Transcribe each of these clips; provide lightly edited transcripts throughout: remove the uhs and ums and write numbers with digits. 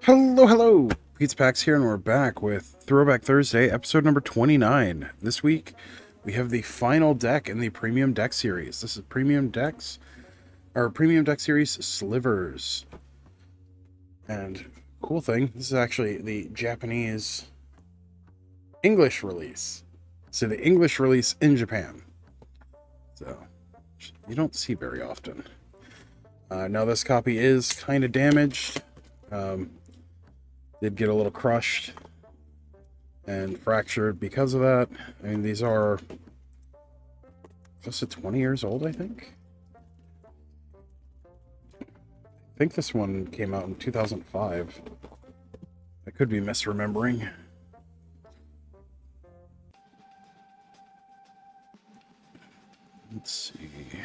Hello, hello! Pizza Pax here, and we're back with Throwback Thursday, episode number 29. This week, we have the final deck in the Premium Deck Series. This is Premium Decks, our Premium Deck Series Slivers. And, cool thing, this is actually the Japanese English release. So, the English release in Japan. So, you don't see very often. Now, this copy is kind of damaged. Did get a little crushed and fractured because of that. I mean, these are close to 20 years old, I think. I think this one came out in 2005. I could be misremembering. Let's see.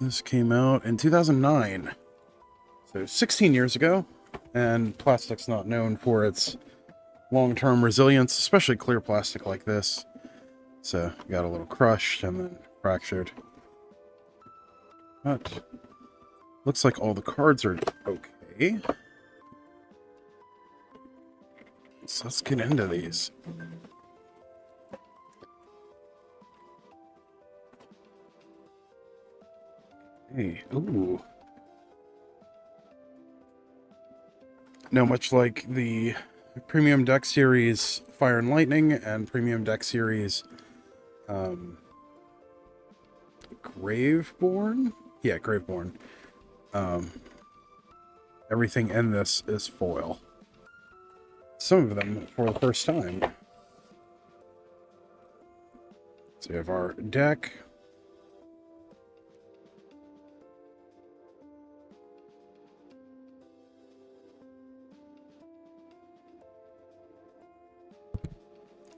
This came out in 2009. So 16 years ago. And plastic's not known for its long-term resilience, especially clear plastic like this. So, got a little crushed and then fractured. But, looks like all the cards are okay. So let's get into these. Hey, ooh. Now, much like the Premium Deck Series Fire and Lightning and Premium Deck Series Graveborn? Yeah, Graveborn. Everything in this is foil. Some of them for the first time. So we have our deck.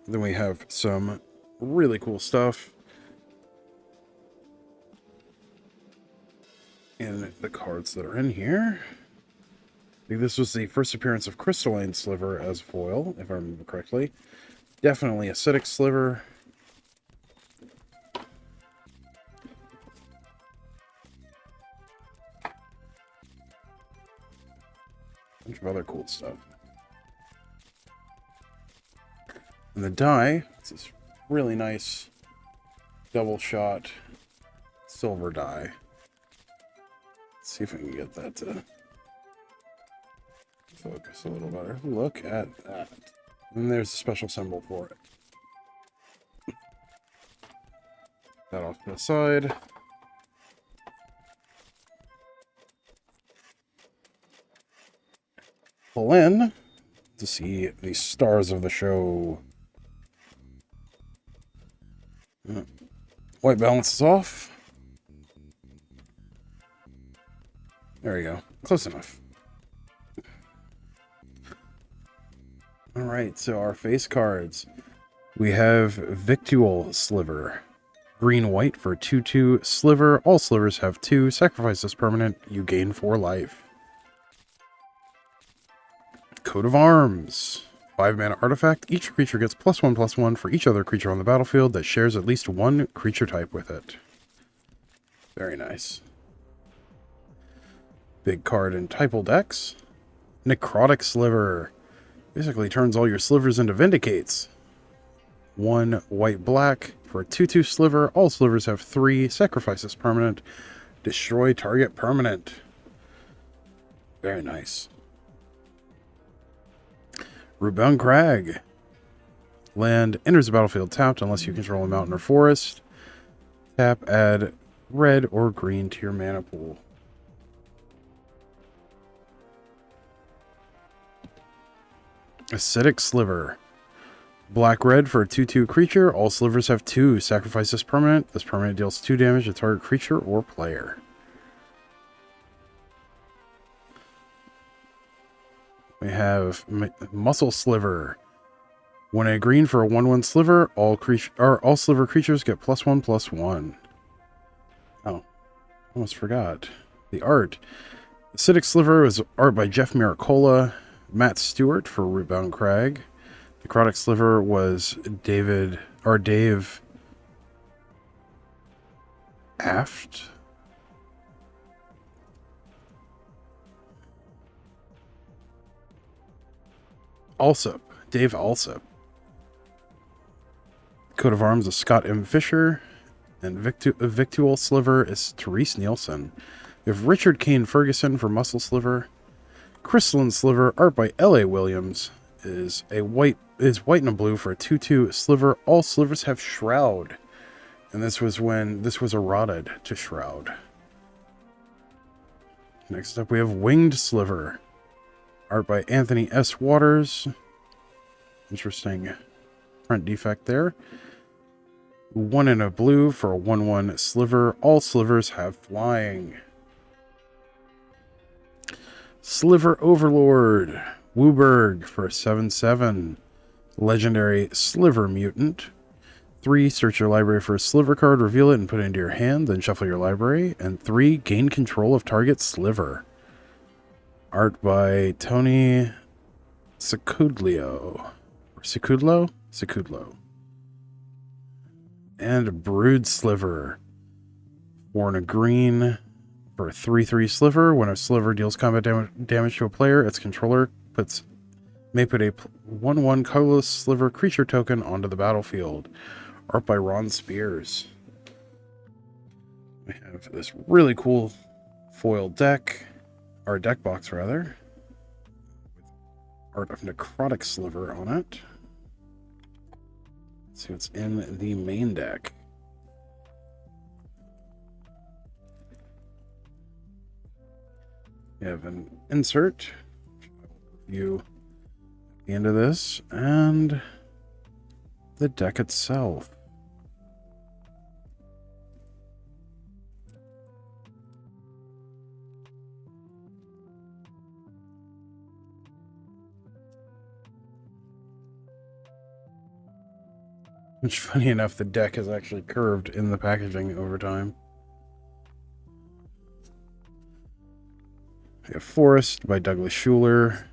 Then we have some really cool stuff in the cards that are in here. I think this was the first appearance of Crystalline Sliver as foil, if I remember correctly. Definitely Acidic Sliver. A bunch of other cool stuff. And the die, it's this really nice double shot silver die. Let's see if I can get that to focus a little better. Look at that. And there's a special symbol for it. That off to the side. Pull in to see the stars of the show. White balance is off. There we go. Close enough. Alright, so our face cards. We have Victual Sliver. Green-white for 2/2 Sliver. All slivers have 2. Sacrifice this permanent. You gain 4 life. Coat of Arms. 5-mana artifact. Each creature gets +1/+1 for each other creature on the battlefield that shares at least one creature type with it. Very nice. Big card in typal decks. Necrotic Sliver. Basically turns all your slivers into Vindicates. 1 white-black for a 2/2 Sliver. All slivers have 3. Sacrifice this permanent. Destroy target permanent. Very nice. Rootbound Crag. Land enters the battlefield tapped unless you control a mountain or forest. Tap, add red or green to your mana pool. Acidic Sliver. Black-red for a 2/2 creature. All slivers have 2. Sacrifice this permanent. This permanent deals 2 damage to target creature or player. We have Muscle Sliver. When a green for a 1/1 sliver, all sliver creatures get +1/+1. Oh, almost forgot. The art. Acidic Sliver was art by Jeff Miracola. Matt Stewart for Rootbound Crag. Necrotic Sliver was Dave Aft. Alsop, Dave Alsop. Coat of arms is Scott M. Fisher, and Victual Sliver is Therese Nielsen. We have Richard Kane Ferguson for Muscle Sliver. Crystalline Sliver, art by L.A. Williams, is white and a blue for a 2/2 Sliver. All slivers have Shroud. And this was when this was eroded to Shroud. Next up we have Winged Sliver. Art by Anthony S. Waters. Interesting print defect there. 1 in a blue for a 1/1 Sliver. All slivers have flying. Sliver Overlord. Wooburg for a 7/7. Legendary Sliver Mutant. 3, search your library for a Sliver card, reveal it, and put it into your hand, then shuffle your library. And 3, gain control of target Sliver. Art by Tony Secudlo. Secudlo. And Brood Sliver. 4 and a green for a 3/3 Sliver. When a Sliver deals combat damage to a player, its controller may put a 1/1 colorless Sliver creature token onto the battlefield. Art by Ron Spears. We have this really cool foil deck, or deck box rather, with art of Necrotic Sliver on it. Let's see what's in the main deck. We have an insert. Review at the end of this, and the deck itself. Which, funny enough, the deck is actually curved in the packaging over time. We have Forest by Douglas Schuler.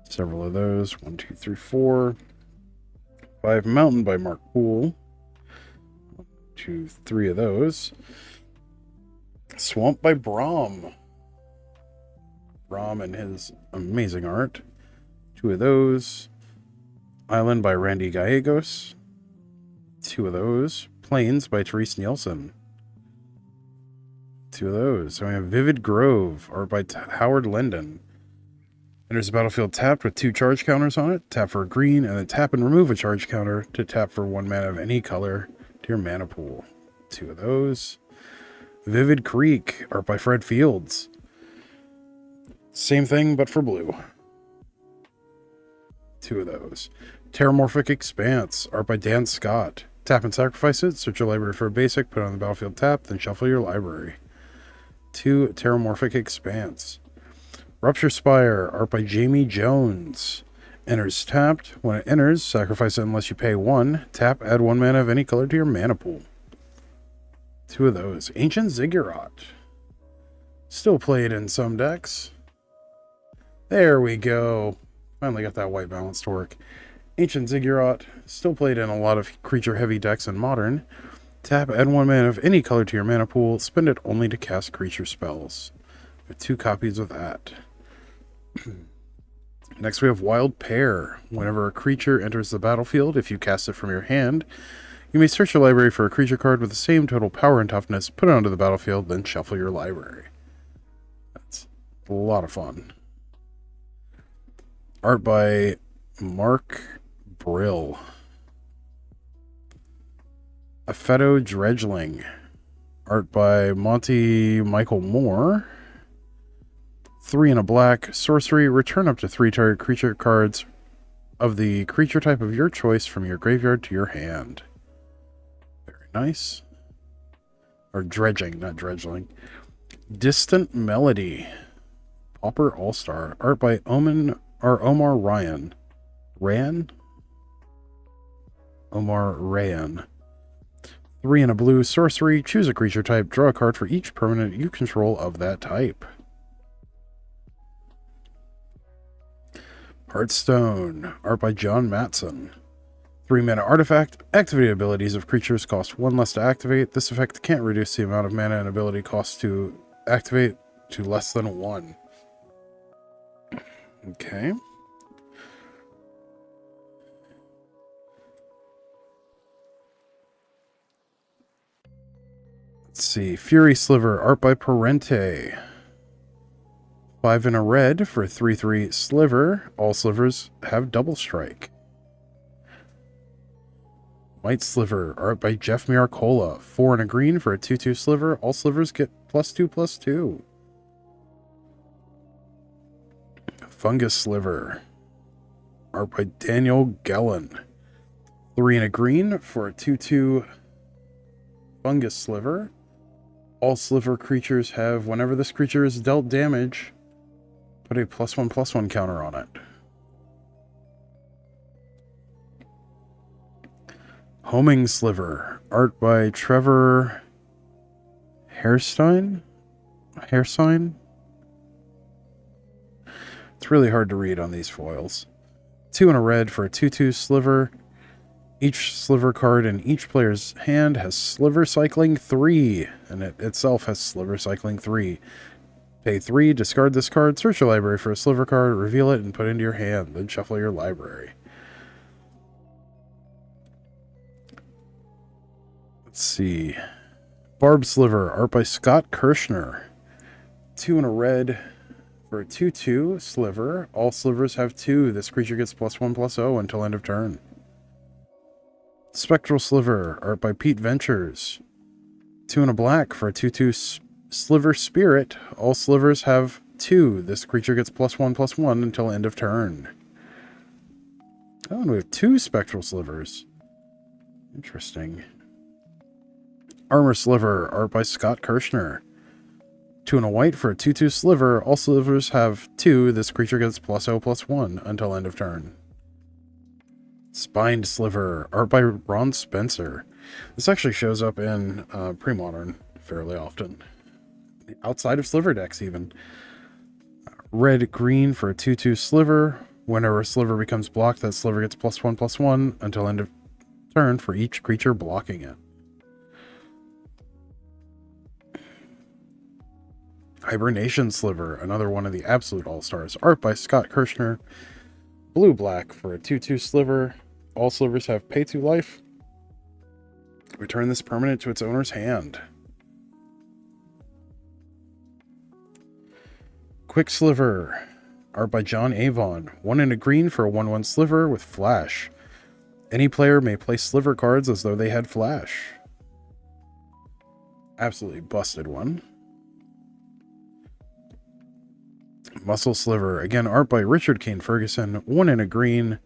Several of those. 1, 2, 3, 4. 5 Mountain by Mark Poole. 1, 2, 3 of those. Swamp by Braum. Braum and his amazing art. 2 of those. Island by Randy Gallegos. 2 of those. Plains by Therese Nielsen. 2 of those. So we have Vivid Grove, art by Howard Linden. Enters the battlefield tapped with 2 charge counters on it. Tap for a green, and then tap and remove a charge counter to tap for 1 mana of any color to your mana pool. 2 of those. Vivid Creek, art by Fred Fields. Same thing, but for blue. 2 of those. Terramorphic Expanse, art by Dan Scott. Tap and sacrifice it, search your library for a basic, put it on the battlefield tap, then shuffle your library. 2 Terramorphic Expanse. Rupture Spire, art by Jamie Jones. Enters tapped. When it enters, sacrifice it unless you pay 1. Tap, add 1 mana of any color to your mana pool. 2 of those. Ancient Ziggurat. Still played in some decks. There we go. Finally got that white balance to work. Ancient Ziggurat, still played in a lot of creature-heavy decks in Modern. Tap, add 1 mana of any color to your mana pool. Spend it only to cast creature spells. With 2 copies of that. Next we have Wild Pear. Whenever a creature enters the battlefield, if you cast it from your hand, you may search your library for a creature card with the same total power and toughness, put it onto the battlefield, then shuffle your library. That's a lot of fun. Art by Mark Brill. Affetto Dredgeling. Art by Monty Michael Moore. 3 and a black. Sorcery. Return up to 3 target creature cards of the creature type of your choice from your graveyard to your hand. Very nice. Or dredging, not dredgeling. Distant Melody. Pauper All-Star. Art by Omar Ryan. Omar Rayan. 3 and a blue. Sorcery. Choose a creature type. Draw a card for each permanent you control of that type. Hearthstone. Art by John Matson. 3 mana artifact. Activated abilities of creatures cost 1 less to activate. This effect can't reduce the amount of mana and ability cost to activate to less than 1. Okay. Let's see. Fury Sliver, art by Parente. 5 in a red for a 3/3 Sliver. All slivers have double strike. White Sliver, art by Jeff Miracola. 4 in a green for a 2/2 Sliver. All slivers get +2/+2. Fungus Sliver, art by Daniel Gellin. 3 in a green for a 2/2 Fungus Sliver. All sliver creatures have, whenever this creature is dealt damage, put a +1/+1 counter on it. Homing Sliver, art by Trevor Hairstein? It's really hard to read on these foils. 2 in a red for a 2/2 Sliver. Each Sliver card in each player's hand has Sliver Cycling 3, and it itself has Sliver Cycling 3. Pay 3, discard this card, search your library for a Sliver card, reveal it, and put it into your hand, then shuffle your library. Let's see. Barb Sliver, art by Scott Kirshner. 2 in a red for a 2/2 Sliver. All slivers have 2. This creature gets +1/+0 until end of turn. Spectral Sliver, art by Pete Ventures. 2 in a black for a 2/2 Sliver Spirit. All slivers have 2. This creature gets +1/+1 until end of turn. Oh, and we have 2 Spectral Slivers. Interesting. Armor Sliver, art by Scott Kirshner. 2 in a white for a 2/2 Sliver. All slivers have 2. This creature gets +0/+1 until end of turn. Spined Sliver, art by Ron Spencer. This actually shows up in Pre-Modern fairly often. Outside of Sliver decks, even. Red-green for a 2/2 Sliver. Whenever a Sliver becomes blocked, that Sliver gets +1/+1 until end of turn for each creature blocking it. Hibernation Sliver, another one of the absolute all-stars. Art by Scott Kirshner. Blue-black for a 2/2 Sliver. All slivers have pay 2 life. Return this permanent to its owner's hand. Quick Sliver, art by John Avon. 1 in a green for a 1/1 Sliver with Flash. Any player may play Sliver cards as though they had Flash. Absolutely busted one. Muscle Sliver, again art by Richard Kane Ferguson. 1 in a green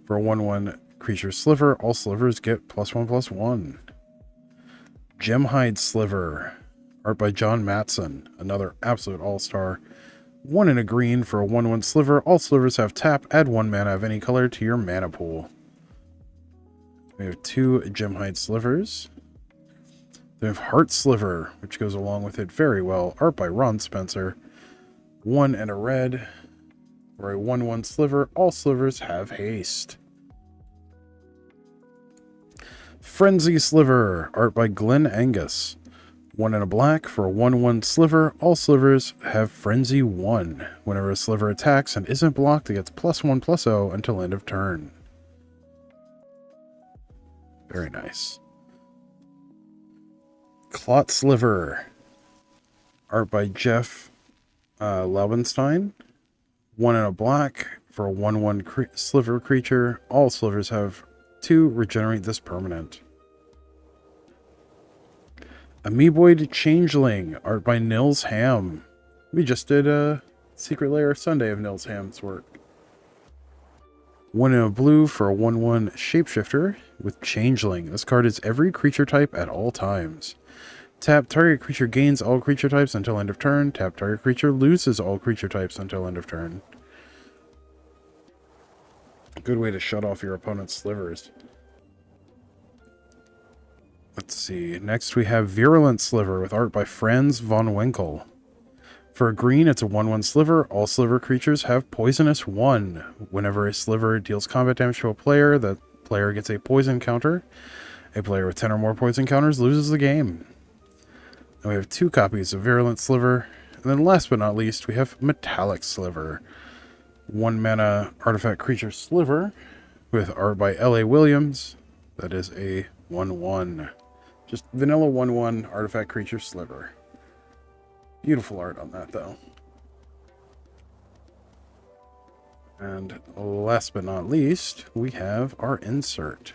for a 1/1 creature Sliver. All slivers get +1/+1. Gemhide Sliver, art by John Matson, another absolute all-star. 1 in a green for a 1/1 Sliver. All slivers have tap. Add 1 mana of any color to your mana pool. We have 2 Gemhide Slivers. We have Heart Sliver, which goes along with it very well. Art by Ron Spencer. 1 and a red for a 1/1 Sliver. All slivers have haste. Frenzy Sliver, art by Glenn Angus. 1 and a black for a 1/1 Sliver. All slivers have Frenzy 1. Whenever a Sliver attacks and isn't blocked, it gets +1/+0 until end of turn. Very nice. Clot Sliver, art by Jeff Laubenstein. 1 and a black for a 1/1 Sliver creature. All slivers have 2. Regenerate this permanent. Amoeboid Changeling, art by Nils Ham. We just did a Secret Lair Sunday of Nils Ham's work. 1 in a blue for a 1/1 Shapeshifter with Changeling. This card is every creature type at all times. Tap, target creature gains all creature types until end of turn. Tap, target creature loses all creature types until end of turn. A good way to shut off your opponent's slivers. Let's see. Next we have Virulent Sliver with art by Franz von Winkel. For a green, it's a 1/1 Sliver. All Sliver creatures have Poisonous 1. Whenever a Sliver deals combat damage to a player, that player gets a poison counter. A player with 10 or more poison counters loses the game. And we have 2 copies of Virulent Sliver. And then last but not least, we have Metallic Sliver. 1 mana artifact creature Sliver with art by L.A. Williams. That is a 1/1. Just vanilla 1/1 artifact creature Sliver. Beautiful art on that, though. And last but not least, we have our insert.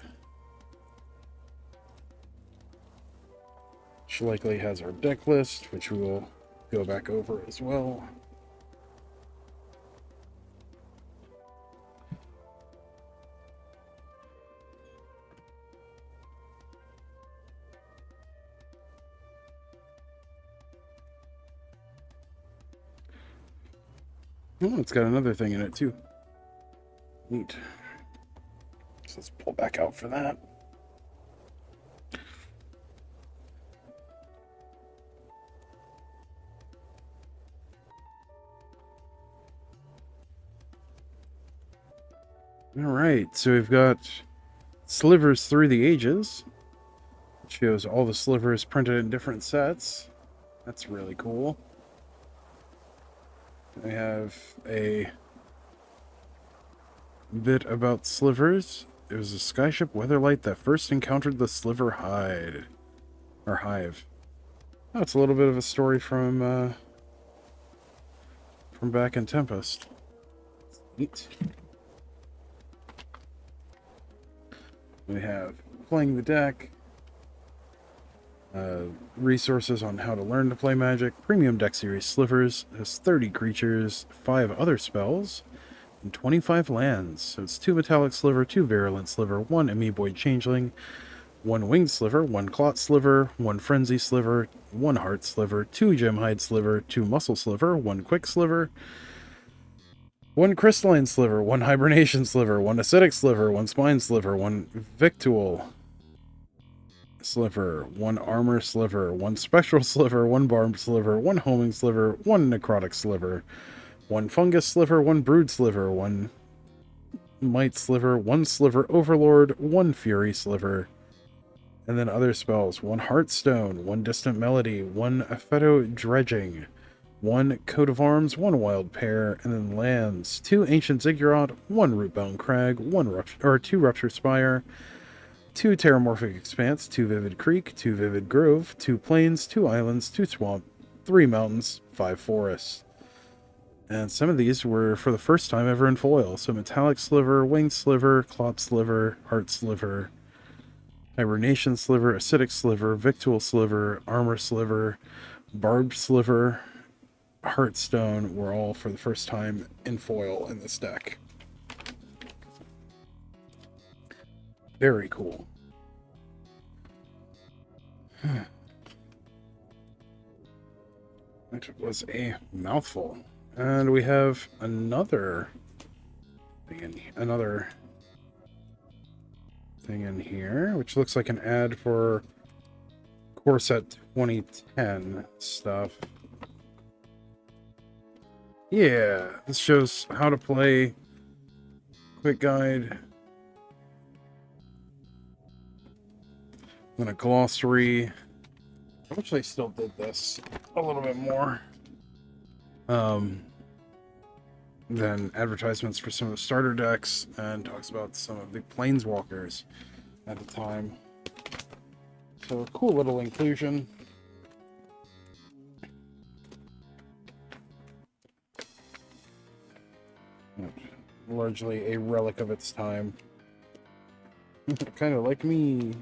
Which likely has our deck list, which we will go back over as well. Oh, it's got another thing in it, too. Neat. So let's pull back out for that. All right, so we've got Slivers Through the Ages. It shows all the slivers printed in different sets. That's really cool. We have a bit about slivers. It was a skyship Weatherlight that first encountered the sliver hive. Oh, it's a little bit of a story from back in Tempest. Neat. We have playing the deck, resources on how to learn to play Magic. Premium Deck Series Slivers has 30 creatures, 5 other spells, and 25 lands. So it's 2 Metallic Sliver, 2 Virulent Sliver, 1 Amoeboid Changeling, 1 Winged Sliver, 1 Clot Sliver, 1 Frenzy Sliver, 1 Heart Sliver, 2 Gemhide Sliver, 2 Muscle Sliver, 1 Quick Sliver, 1 Crystalline Sliver, 1 Hibernation Sliver, 1 Acidic Sliver, 1 Spine Sliver, 1 Victual Sliver, 1 Armor Sliver, 1 Spectral Sliver, 1 Barbed Sliver, 1 Homing Sliver, 1 Necrotic Sliver, 1 Fungus Sliver, 1 Brood Sliver, 1 Might Sliver, 1 Sliver Overlord, 1 Fury Sliver, and then other spells: 1 Heartstone, 1 Distant Melody, 1 Apheto Dredging, 1 Coat of Arms, 1 Wild Pear, and then lands: 2 Ancient Ziggurat, 1 Rootbound Crag, 2 Rupture Spire, 2 Terramorphic Expanse, 2 Vivid Creek, 2 Vivid Grove, 2 Plains, 2 Islands, 2 Swamp, 3 Mountains, 5 Forests. And some of these were for the first time ever in foil. So Metallic Sliver, Winged Sliver, Clot Sliver, Heart Sliver, Hibernation Sliver, Acidic Sliver, Victual Sliver, Armor Sliver, Barbed Sliver, Heartstone were all for the first time in foil in this deck. Very cool. That was a mouthful. And we have another thing in here, which looks like an ad for Core Set 2010 stuff. Yeah, this shows how to play. Quick guide. Then a glossary. I wish they still did this a little bit more. Then advertisements for some of the starter decks, and talks about some of the planeswalkers at the time. So a cool little inclusion. Largely a relic of its time. Kind of like me.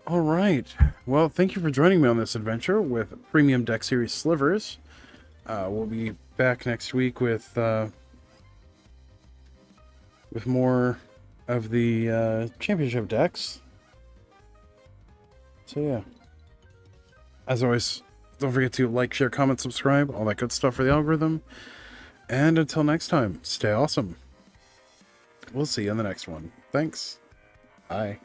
All right. Well, thank you for joining me on this adventure with Premium Deck Series Slivers. We'll be back next week with more of the championship decks. So yeah. As always, don't forget to like, share, comment, subscribe, all that good stuff for the algorithm. And until next time, stay awesome. We'll see you in the next one. Thanks. Bye.